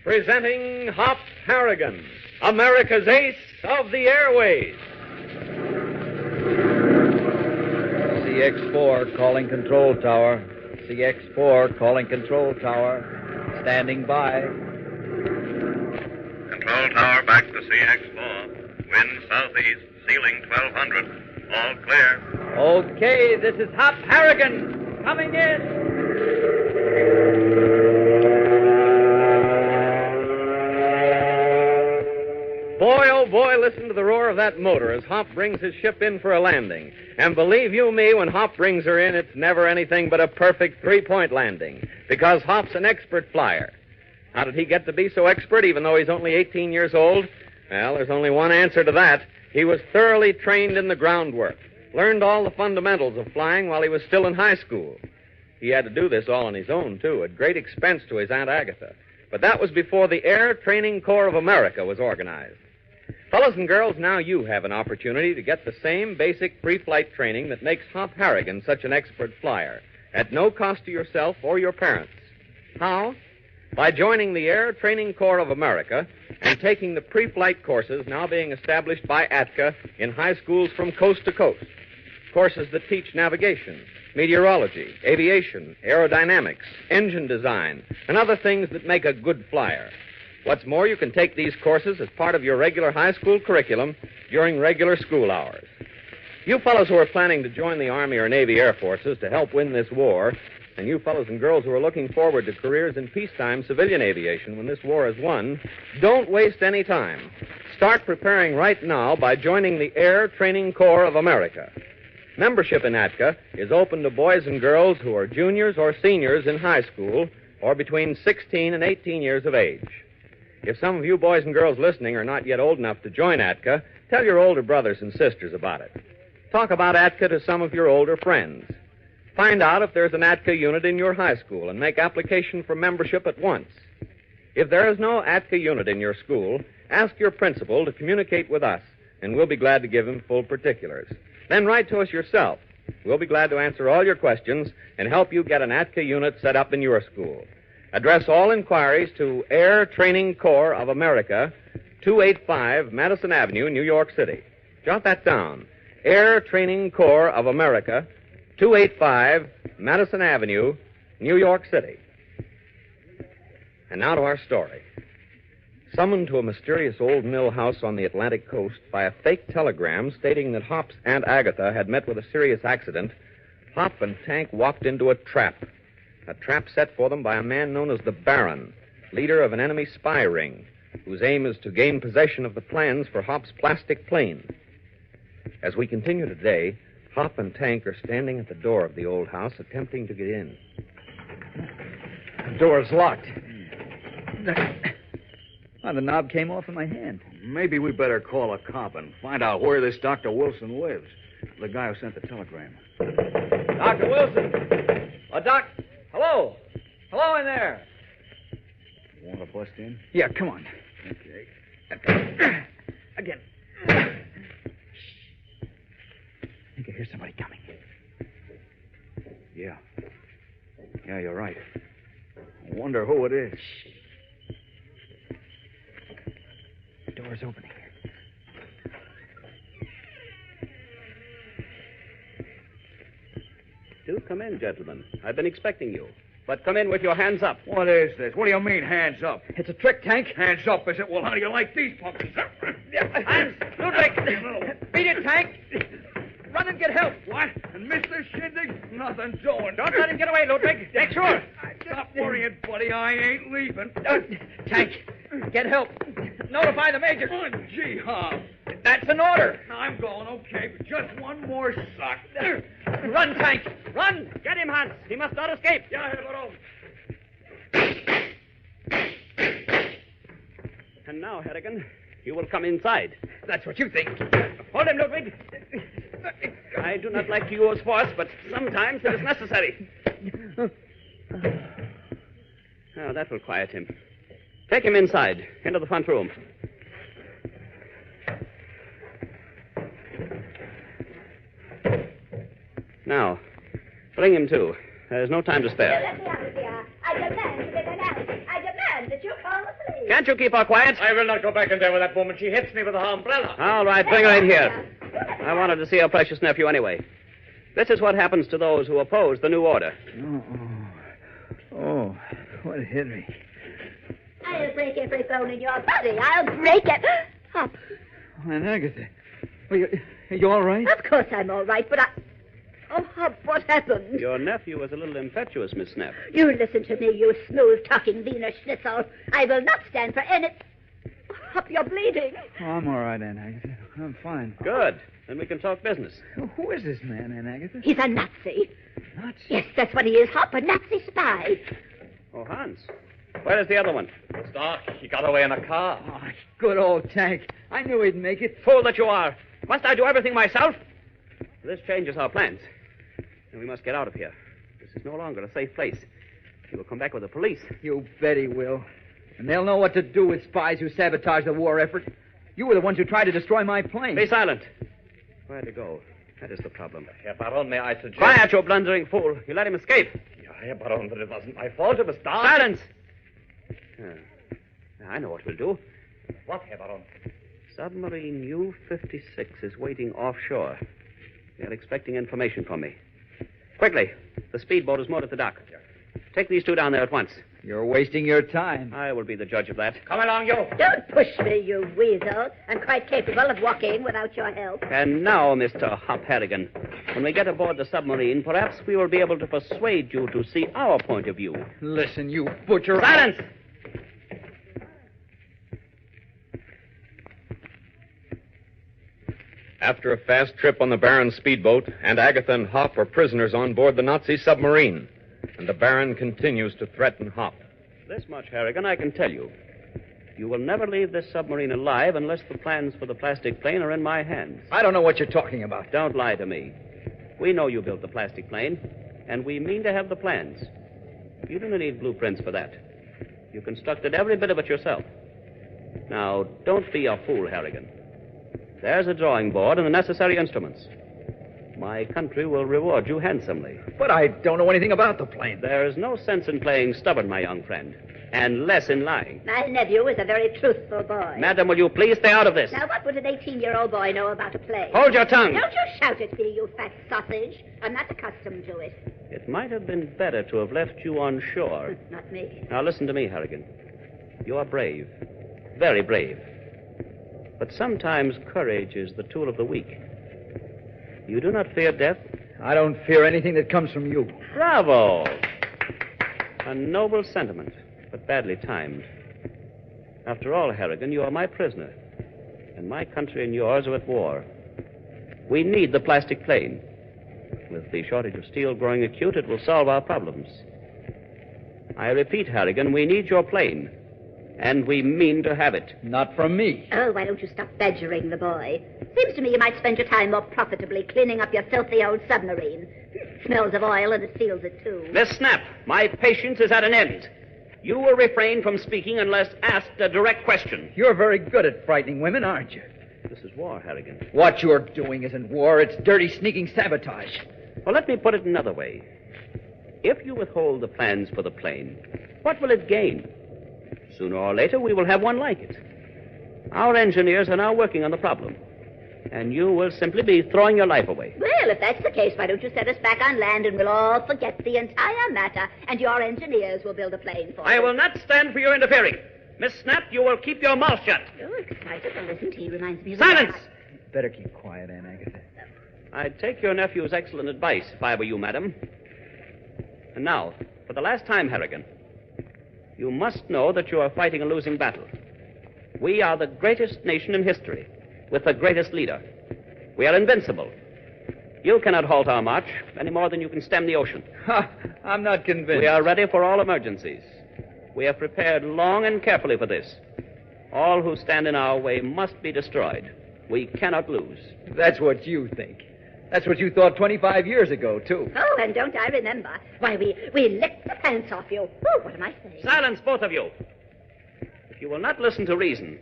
presenting Hop Harrigan, America's ace of the airways. CX-4 calling control tower. CX-4 calling control tower. Standing by. Control tower back to CX-4. Wind southeast, ceiling 1200. All clear. Okay, this is Hop Harrigan. Coming in. Boy, oh boy, listen to the roar of that motor as Hop brings his ship in for a landing. And believe you me, when Hop brings her in, it's never anything but a perfect three-point landing. Because Hop's an expert flyer. How did he get to be so expert, even though he's only 18 years old? Well, there's only one answer to that. He was thoroughly trained in the groundwork. Learned all the fundamentals of flying while he was still in high school. He had to do this all on his own, too, at great expense to his Aunt Agatha. But that was before the Air Training Corps of America was organized. Fellas and girls, now you have an opportunity to get the same basic pre-flight training that makes Hop Harrigan such an expert flyer, at no cost to yourself or your parents. How? By joining the Air Training Corps of America and taking the pre-flight courses now being established by ATCA in high schools from coast to coast. Courses that teach navigation, meteorology, aviation, aerodynamics, engine design, and other things that make a good flyer. What's more, you can take these courses as part of your regular high school curriculum during regular school hours. You fellows who are planning to join the Army or Navy Air Forces to help win this war, and you fellows and girls who are looking forward to careers in peacetime civilian aviation when this war is won, don't waste any time. Start preparing right now by joining the Air Training Corps of America. Membership in ATCA is open to boys and girls who are juniors or seniors in high school or between 16 and 18 years of age. If some of you boys and girls listening are not yet old enough to join ATCA, tell your older brothers and sisters about it. Talk about ATCA to some of your older friends. Find out if there's an ATCA unit in your high school and make application for membership at once. If there is no ATCA unit in your school, ask your principal to communicate with us, and we'll be glad to give him full particulars. Then write to us yourself. We'll be glad to answer all your questions and help you get an ATCA unit set up in your school. Address all inquiries to Air Training Corps of America, 285 Madison Avenue, New York City. Jot that down. Air Training Corps of America, 285 Madison Avenue, New York City. And now to our story. Summoned to a mysterious old mill house on the Atlantic coast by a fake telegram stating that Hop's Aunt Agatha had met with a serious accident, Hop and Tank walked into a trap. A trap set for them by a man known as the Baron, leader of an enemy spy ring, whose aim is to gain possession of the plans for Hop's plastic plane. As we continue today, Hop and Tank are standing at the door of the old house, attempting to get in. The door's locked. Oh, the knob came off in my hand. Maybe we better call a cop and find out where this Dr. Wilson lives. The guy who sent the telegram. Dr. Wilson! Doc! Hello! Hello in there! Want to bust in? Yeah, come on. Okay. Again. I think I hear somebody coming. Yeah. Yeah, you're right. I wonder who it is. The door's opening. Do come in, gentlemen. I've been expecting you. But come in with your hands up. What is this? What do you mean, hands up? It's a trick, Tank. Hands up, is it? Well, how do you like these pumpkins? Hans! Ludwig! Beat it, Tank! Run and get help. What? And Mr. Shindig? Nothing doing. Don't let him get away, Ludwig. Make sure. Stop worrying, buddy. I ain't leaving. Tank, get help. Notify the major. Oh, gee, Hob. That's an order. I'm going, okay, but just one more suck. Run, Tank. Run. Get him, Hans. He must not escape. Yeah, hello. And now, Harrigan, you will come inside. That's what you think. Hold him, Ludwig. I do not like to use force, but sometimes it is necessary. Now, that will quiet him. Take him inside, into the front room. Now, bring him to. There's no time to spare. I demand that you call the police. Can't you keep her quiet? I will not go back in there with that woman. She hits me with her umbrella. All right, bring her in here. I wanted to see her precious nephew anyway. This is what happens to those who oppose the new order. Oh, what hit me? I'll break every bone in your body. I'll break it. Hop. Aunt Agatha. Are you all right? Of course I'm all right, but I... Oh, Hop, what happened? Your nephew was a little impetuous, Miss Snap. You listen to me, you smooth-talking Wiener Schnitzel. I will not stand for any... Hop, you're bleeding. Oh, I'm all right, Aunt Agatha. I'm fine. Good. Then we can talk business. Who is this man, Aunt Agatha? He's a Nazi. Nazi? Yes, that's what he is, Hop, a Nazi spy. Oh, Hans. Where is the other one? Doc, he got away in a car. Oh, good old tank. I knew he'd make it. Fool that you are. Must I do everything myself? This changes our plans. And we must get out of here. This is no longer a safe place. He will come back with the police. You bet he will. And they'll know what to do with spies who sabotage the war effort. You were the ones who tried to destroy my plane. Be silent. Where to go? That is the problem. Herr Baron, may I suggest... Quiet, you blundering fool. You let him escape. Yeah, Herr Baron, but it wasn't my fault. It was Doc. Silence! I know what we'll do. What, Herr Baron? Submarine U-56 is waiting offshore. They're expecting information from me. Quickly. The speedboat is moored at the dock. Take these two down there at once. You're wasting your time. I will be the judge of that. Come along, you. Don't push me, you weasel. I'm quite capable of walking without your help. And now, Mr. Hop Harrigan, when we get aboard the submarine, perhaps we will be able to persuade you to see our point of view. Listen, you butcher. Silence! After a fast trip on the Baron's speedboat, Aunt Agatha and Hop are prisoners on board the Nazi submarine. And the Baron continues to threaten Hop. This much, Harrigan, I can tell you. You will never leave this submarine alive unless the plans for the plastic plane are in my hands. I don't know what you're talking about. Don't lie to me. We know you built the plastic plane, and we mean to have the plans. You don't need blueprints for that. You constructed every bit of it yourself. Now, don't be a fool, Harrigan. There's a drawing board and the necessary instruments. My country will reward you handsomely. But I don't know anything about the plane. There is no sense in playing stubborn, my young friend, and less in lying. My nephew is a very truthful boy. Madam, will you please stay out of this? Now, what would an 18-year-old boy know about a plane? Hold your tongue. Don't you shout at me, you fat sausage. I'm not accustomed to it. It might have been better to have left you on shore. Not me. Now, listen to me, Harrigan. You are brave. Very brave. But sometimes courage is the tool of the weak. You do not fear death? I don't fear anything that comes from you. Bravo! A noble sentiment, but badly timed. After all, Harrigan, you are my prisoner. And my country and yours are at war. We need the plastic plane. With the shortage of steel growing acute, it will solve our problems. I repeat, Harrigan, we need your plane. And we mean to have it. Not from me. Oh, why don't you stop badgering the boy? Seems to me you might spend your time more profitably cleaning up your filthy old submarine. Smells of oil and it seals it, too. Miss Snap, my patience is at an end. You will refrain from speaking unless asked a direct question. You're very good at frightening women, aren't you? This is war, Harrigan. What you're doing isn't war. It's dirty, sneaking sabotage. Well, let me put it another way. If you withhold the plans for the plane, what will it gain? Sooner or later, we will have one like it. Our engineers are now working on the problem. And you will simply be throwing your life away. Well, if that's the case, why don't you set us back on land and we'll all forget the entire matter, and your engineers will build a plane for us. I will not stand for your interfering. Miss Snap, you will keep your mouth shut. You're excited to listen to. He reminds me of... Silence! Better keep quiet, Aunt Agatha. I'd take your nephew's excellent advice if I were you, madam. And now, for the last time, Harrigan, you must know that you are fighting a losing battle. We are the greatest nation in history, with the greatest leader. We are invincible. You cannot halt our march any more than you can stem the ocean. Ha! I'm not convinced. We are ready for all emergencies. We have prepared long and carefully for this. All who stand in our way must be destroyed. We cannot lose. That's what you think. That's what you thought 25 years ago, too. Oh, and don't I remember? Why, we licked the pants off you. Oh, what am I saying? Silence, both of you. If you will not listen to reason,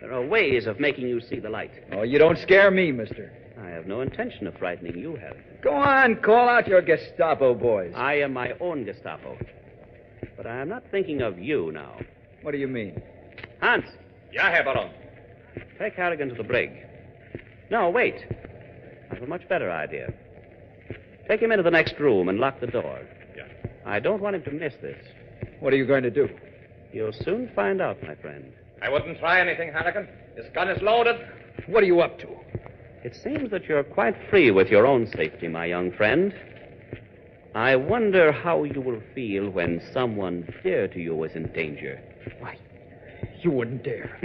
there are ways of making you see the light. Oh, you don't scare me, mister. I have no intention of frightening you, Harry. Go on, call out your Gestapo boys. I am my own Gestapo. But I am not thinking of you now. What do you mean? Hans, Ja, Herr Baron. take Harrigan to the brig. No, wait. I have a much better idea. Take him into the next room and lock the door. Yeah. I don't want him to miss this. What are you going to do? You'll soon find out, my friend. I wouldn't try anything, Harrigan. This gun is loaded. What are you up to? It seems that you're quite free with your own safety, my young friend. I wonder how you will feel when someone dear to you is in danger. Why, you wouldn't dare.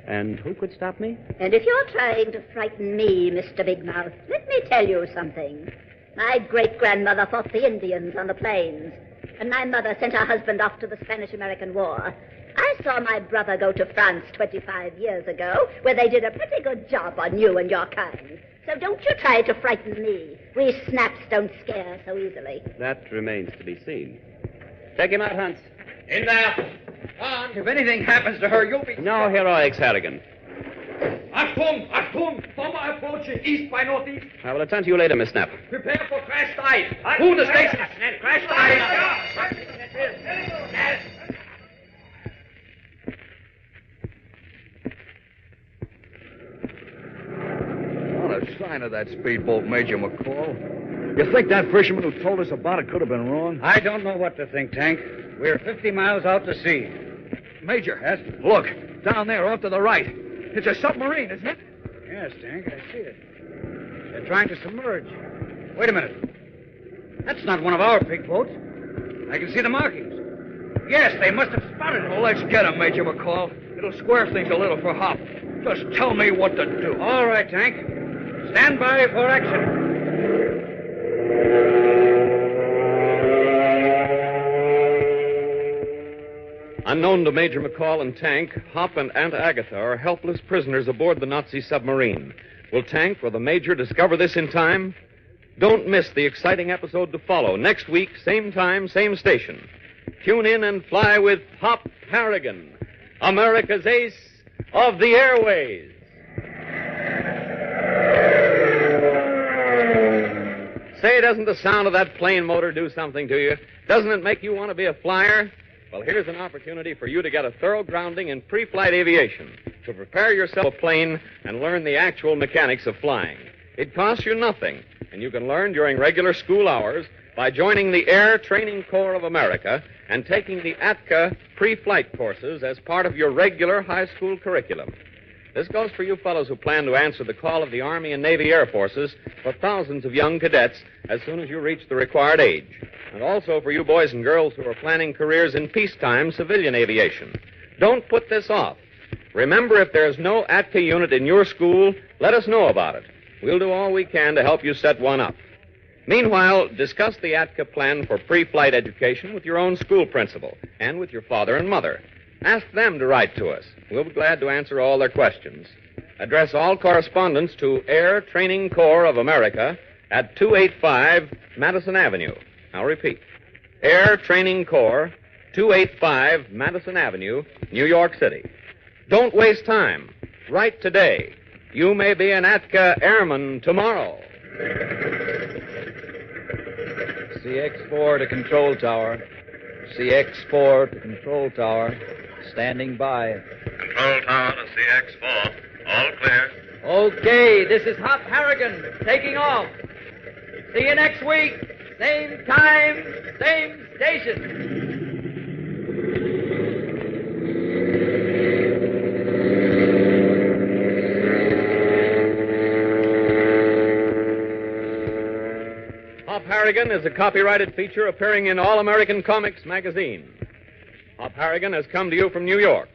And who could stop me? And if you're trying to frighten me, Mr. Big Mouth, let me tell you something. My great-grandmother fought the Indians on the plains, and my mother sent her husband off to the Spanish-American War. I saw my brother go to France 25 years ago, where they did a pretty good job on you and your kind. So don't you try to frighten me. We snaps don't scare so easily. That remains to be seen. Take him out, Hans. In there. On. If anything happens to her, you'll be... No heroics, Harrigan. Achtung! Achtung! Bomber approaching east by northeast. I will attend to you later, Miss Snap. Prepare for crash dive. Through the station. Crash dive. Not a sign of that speedboat, Major McCall. You think that fisherman who told us about it could have been wrong? I don't know what to think, Tank. We're 50 miles out to sea. Major, yes? Look, down there, off to the right. It's a submarine, isn't it? Yes, Tank, I see it. They're trying to submerge. Wait a minute. That's not one of our big boats. I can see the markings. Yes, they must have spotted it. Well, let's get him, Major McCall. It'll square things a little for Hop. Just tell me what to do. All right, Tank. Stand by for action. Unknown to Major McCall and Tank, Hop and Aunt Agatha are helpless prisoners aboard the Nazi submarine. Will Tank or the Major discover this in time? Don't miss the exciting episode to follow next week, same time, same station. Tune in and fly with Hop Harrigan, America's ace of the airways. Say, doesn't the sound of that plane motor do something to you? Doesn't it make you want to be a flyer? Well, here's an opportunity for you to get a thorough grounding in pre-flight aviation, to prepare yourself a plane and learn the actual mechanics of flying. It costs you nothing, and you can learn during regular school hours by joining the Air Training Corps of America and taking the ATCA pre-flight courses as part of your regular high school curriculum. This goes for you fellows who plan to answer the call of the Army and Navy Air Forces for thousands of young cadets as soon as you reach the required age. And also for you boys and girls who are planning careers in peacetime civilian aviation. Don't put this off. Remember, if there's no ATCA unit in your school, let us know about it. We'll do all we can to help you set one up. Meanwhile, discuss the ATCA plan for pre-flight education with your own school principal and with your father and mother. Ask them to write to us. We'll be glad to answer all their questions. Address all correspondence to Air Training Corps of America at 285 Madison Avenue. I'll repeat. Air Training Corps, 285 Madison Avenue, New York City. Don't waste time. Write today. You may be an ATCA airman tomorrow. CX-4 to control tower. CX-4 to control tower. Standing by. Control tower to CX-4. All clear. Okay, this is Hop Harrigan taking off. See you next week. Same time, same station. Hop Harrigan is a copyrighted feature appearing in All American Comics magazine. Hop Harrigan has come to you from New York.